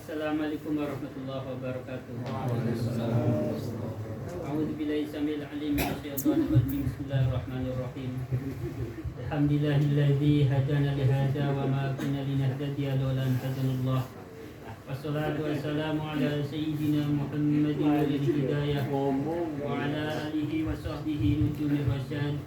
Assalamualaikum warahmatullahi wabarakatuh. A'udzubillahi samil alim minasyaitonir rajim. Bismillahirrahmanirrahim. Alhamdulillahilladzi hadana li hadza wa ma kunna linahtadiya laula an hadanallah. Wassalatu wassalamu ala sayyidina Muhammadin walil hidayah wa ala alihi wa sahbihi nujumir rasyad.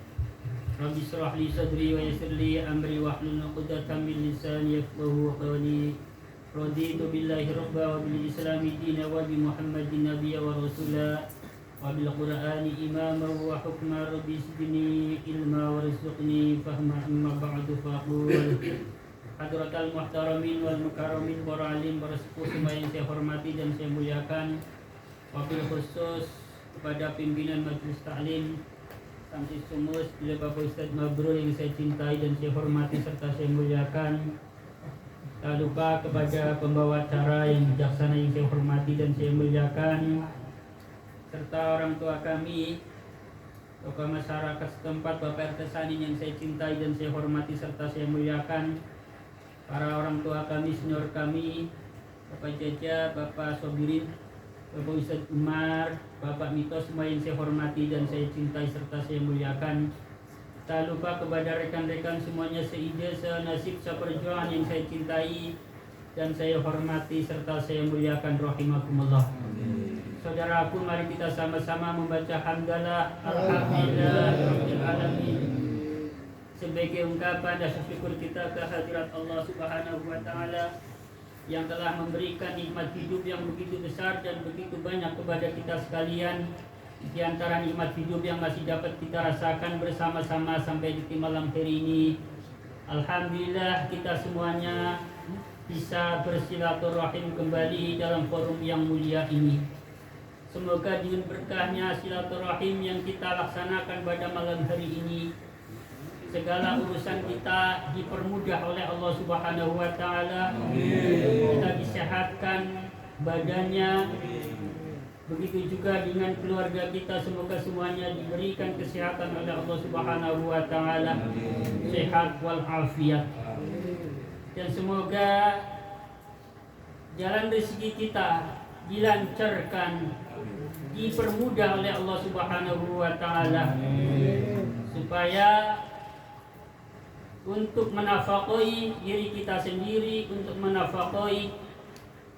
Rabbi shrah li sadri wa yassir li amri wahlul 'uqdatam min lisani yafqahu qawli. Raditu billahi rabba wa bil islami dina wa bi Muhammadin nabiyya wa rasula wa bil qur'ani imama wa hukma. Rabbi zidni ilma wa rizqni fahma. Amma ba'du faqul hadratal muhtaramin wal mukarramin para alim, para sepuh semua yang saya hormati dan saya muliakan, wabil khusus kepada pimpinan Majelis Ta'lim Samsi Sumus, Bapak Ustadz Mabrur yang saya cintai dan saya hormati serta saya muliakan. Tak lupa kepada pembawa acara yang bijaksana yang saya hormati dan saya muliakan, serta orang tua kami, tokoh masyarakat setempat, Bapak RT Sanin yang saya cintai dan saya hormati serta saya muliakan, para orang tua kami, senior kami, Bapak Jaja, Bapak Sobirin, Bapak Ustadz Umar, Bapak Mito, semua yang saya hormati dan saya cintai serta saya muliakan. Tak lupa kepada rekan-rekan semuanya seide, senasib, seperjuangan yang saya cintai dan saya hormati serta saya muliakan rahimakumullah. Saudaraku, mari kita sama-sama membaca hamdalah alhamdulillah rabbil alamin sebagai ungkapan dan syukur kita kehadirat Allah Subhanahu wa taala yang telah memberikan nikmat hidup yang begitu besar dan begitu banyak kepada kita sekalian. Di antara nikmat hidup yang masih dapat kita rasakan bersama-sama sampai di malam hari ini, alhamdulillah kita semuanya bisa bersilaturahim kembali dalam forum yang mulia ini. Semoga dengan berkahnya silaturahim yang kita laksanakan pada malam hari ini, segala urusan kita dipermudah oleh Allah Subhanahu wa taala. Kita disehatkan badannya, begitu juga dengan keluarga kita, semoga semuanya diberikan kesehatan oleh Allah Subhanahu wa taala, sehat wal afiat. Dan semoga jalan rezeki kita dilancarkan, dipermudah oleh Allah Subhanahu wa taala, supaya untuk menafkahi diri kita sendiri, untuk menafkahi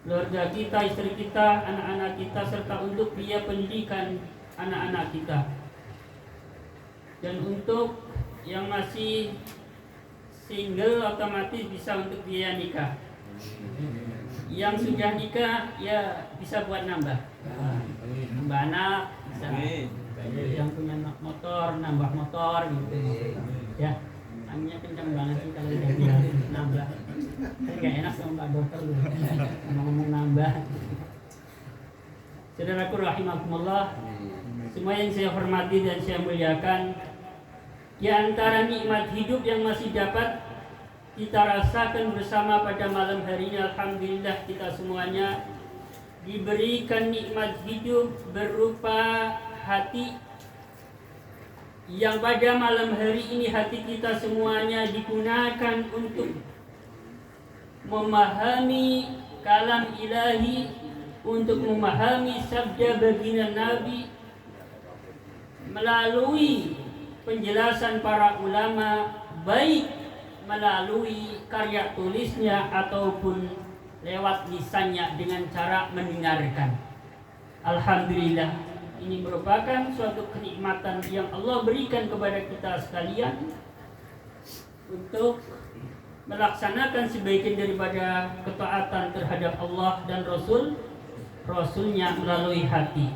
keluarga kita, istri kita, anak-anak kita, serta untuk biaya pendidikan anak-anak kita. Dan untuk yang masih single otomatis bisa untuk biaya nikah. Yang sudah nikah ya bisa buat nambah anak, bisa. Yang punya motor nambah motor gitu ya. Anginnya kencang banget sih kalau udah bilang nambah. Tapi gak enak sama Pak Dokter loh ngomong nambah. Saudaraku rahimakumullah, semua yang saya hormati dan saya muliakan, di antara nikmat hidup yang masih dapat kita rasakan bersama pada malam hari ini, alhamdulillah kita semuanya diberikan nikmat hidup berupa hati, yang pada malam hari ini hati kita semuanya digunakan untuk memahami kalam ilahi, untuk memahami sabda baginda Nabi melalui penjelasan para ulama, baik melalui karya tulisnya ataupun lewat lisannya dengan cara mendengarkan. Alhamdulillah, ini merupakan suatu kenikmatan yang Allah berikan kepada kita sekalian untuk melaksanakan sebagian daripada ketaatan terhadap Allah dan Rasulnya melalui hati.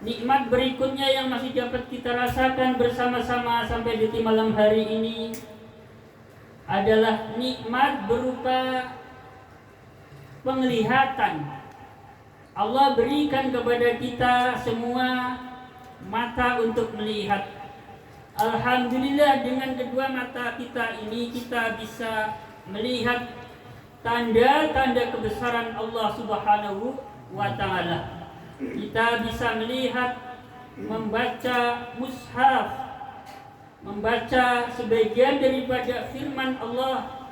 Nikmat berikutnya yang masih dapat kita rasakan bersama-sama sampai di malam hari ini adalah nikmat berupa penglihatan. Allah berikan kepada kita semua mata untuk melihat. Alhamdulillah, dengan kedua mata kita ini kita bisa melihat tanda-tanda kebesaran Allah Subhanahu wa taala. Kita bisa melihat, membaca mushaf, membaca sebagian daripada firman Allah,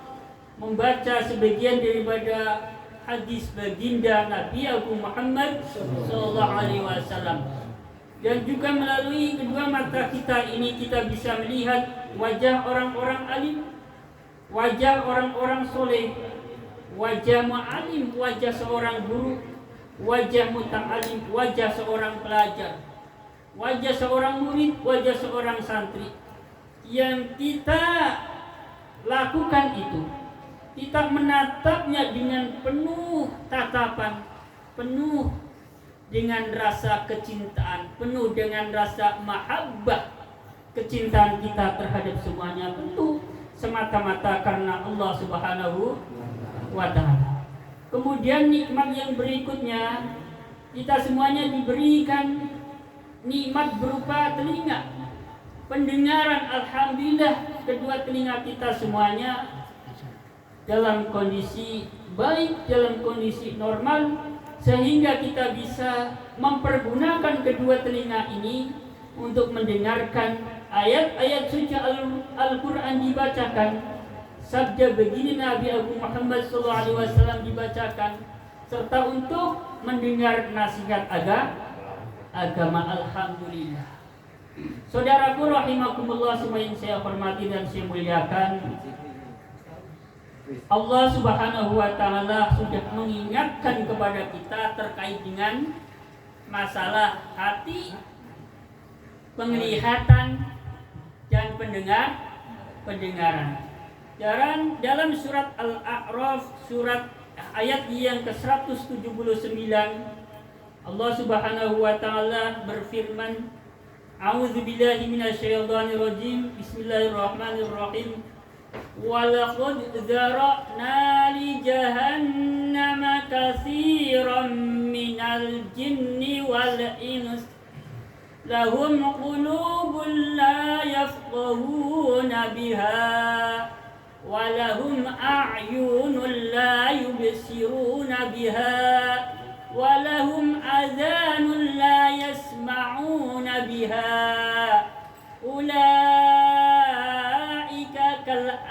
membaca sebagian daripada hadis baginda Nabi Agung Muhammad sallallahu alaihi wasallam. Dan juga melalui kedua mata kita ini kita bisa melihat wajah orang-orang alim, wajah orang-orang soleh, wajah mu'alim, wajah seorang guru, wajah muta'alim, wajah seorang pelajar, wajah seorang murid, wajah seorang santri. Yang kita lakukan itu, kita menatapnya dengan penuh tatapan, penuh dengan rasa kecintaan, penuh dengan rasa mahabbah. Kecintaan kita terhadap semuanya tentu semata-mata karena Allah Subhanahu wa ta'ala. Kemudian nikmat yang berikutnya, kita semuanya diberikan nikmat berupa telinga, pendengaran. Alhamdulillah kedua telinga kita semuanya dalam kondisi baik, dalam kondisi normal, sehingga kita bisa mempergunakan kedua telinga ini untuk mendengarkan ayat-ayat suci Al-Quran dibacakan, sabda baginda Nabi Agung Muhammad SAW dibacakan, serta untuk mendengar nasihat agama. Alhamdulillah. Saudaraku rahimakumullah semua yang saya hormati dan saya muliakan, Allah Subhanahu wa ta'ala sudah mengingatkan kepada kita terkait dengan masalah hati, penglihatan, dan pendengaran. Dalam surat Al-A'raf, surat ayat yang ke-179, Allah Subhanahu wa ta'ala berfirman, A'udzubillahi minasyaitonirrajim, Bismillahirrahmanirrahim. Walaqad dzara'na li jahannama katsiran minal jinni wal ins lahum qulubun la yafqahuna biha wa lahum a'yunun la yubsiruna biha wa lahum adhanun la yasma'una biha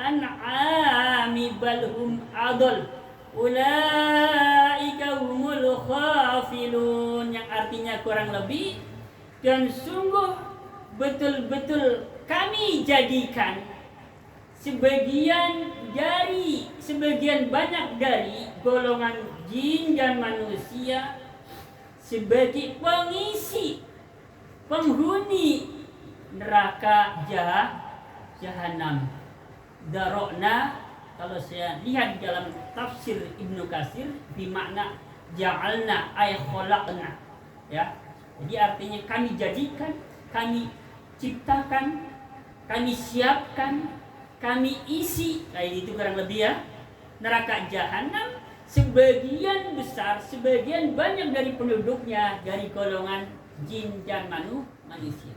an'ami bal hum adall ulaika humul khafilun, yang artinya kurang lebih, dan sungguh betul-betul kami jadikan sebagian banyak dari golongan jin dan manusia sebagai pengisi, penghuni neraka jahanam. Darokna, kalau saya lihat dalam tafsir Ibnu Katsir, bermakna ja'alna ay khalaqna, ya. Jadi artinya kami jadikan, kami ciptakan, kami siapkan, kami isi, kayak itu kurang lebih ya. Neraka jahanam sebagian besar, sebagian banyak dari penduduknya dari golongan jin dan manusia.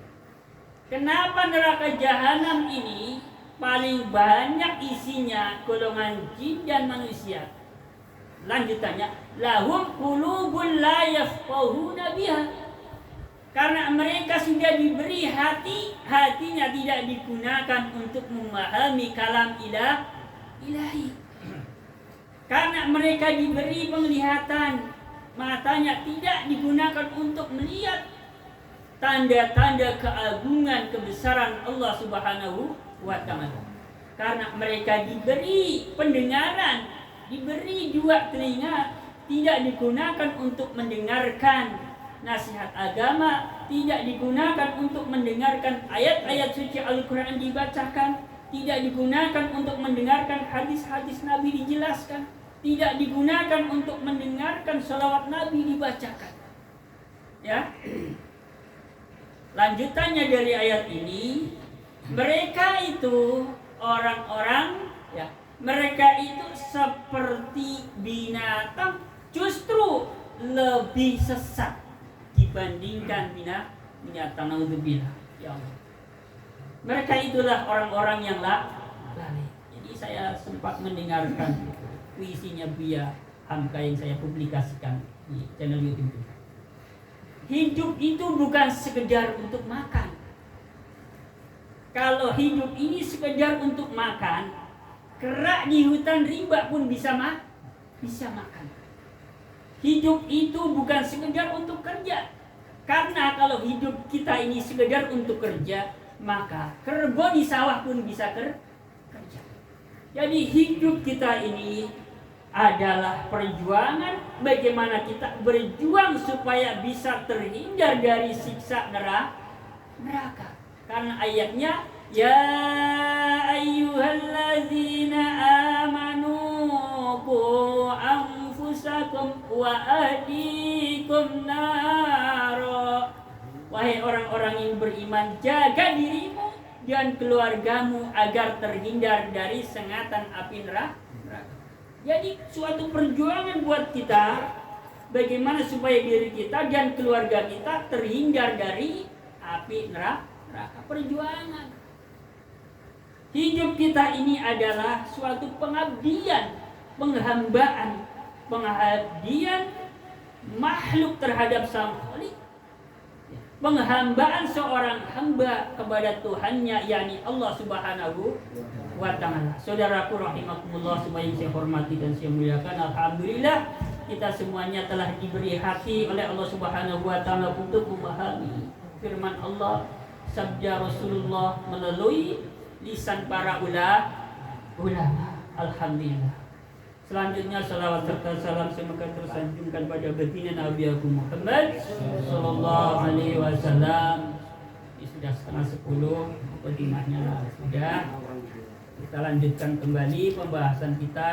Kenapa neraka jahanam ini paling banyak isinya golongan jin dan manusia? Lanjutannya, lahum qulubun la yafqahuna biha. Karena mereka sudah diberi hati, hatinya tidak digunakan untuk memahami kalam ilahi. Karena mereka diberi penglihatan, matanya tidak digunakan untuk melihat tanda-tanda keagungan kebesaran Allah Subhanahu wa ta'ala. Karena mereka diberi pendengaran, diberi dua telinga, tidak digunakan untuk mendengarkan nasihat agama, tidak digunakan untuk mendengarkan ayat-ayat suci Al-Quran dibacakan, tidak digunakan untuk mendengarkan hadis-hadis Nabi dijelaskan, tidak digunakan untuk mendengarkan salawat Nabi dibacakan. Ya. Lanjutannya dari ayat ini, mereka itu orang-orang, ya, mereka itu seperti binatang, justru lebih sesat dibandingkan binatang. Naudzubillah, ya Allah. Mereka itulah orang-orang yang lalai. Jadi saya sempat mendengarkan puisinya Buya Hamka yang saya publikasikan di channel YouTube. Hidup itu bukan sekedar untuk makan. Kalau hidup ini sekedar untuk makan, kera di hutan rimba pun bisa makan. Hidup itu bukan sekedar untuk kerja. Karena kalau hidup kita ini sekedar untuk kerja, maka kerbo di sawah pun bisa kerja. Jadi hidup kita ini adalah perjuangan, bagaimana kita berjuang supaya bisa terhindar dari siksa neraka. Karena ayatnya, ya ayyuhalladzina amanu qu anfusakum wa ahlikum naro. Wahai orang-orang yang beriman, jaga dirimu dan keluargamu agar terhindar dari sengatan api neraka. Jadi suatu perjuangan buat kita, bagaimana supaya diri kita dan keluarga kita terhindar dari api neraka. Perjuangan. Hidup kita ini adalah suatu pengabdian, penghambaan, pengabdian makhluk terhadap Sang Khalik. Penghambaan seorang hamba kepada Tuhannya, yakni Allah Subhanahu wa ta'ala. Saudaraku rahimakumullah, semua yang saya hormati dan saya muliakan, alhamdulillah kita semuanya telah diberi hati oleh Allah Subhanahu wa ta'ala untuk memahami firman Allah, sabda Rasulullah melalui lisan para ulama. Alhamdulillah. Selanjutnya salawat serta salam semoga tersanjungkan pada baginda Nabi Agung Muhammad sallallahu alaihi wasallam. Sudah 9:30, mukadimahnya sudah. Kita lanjutkan kembali pembahasan kita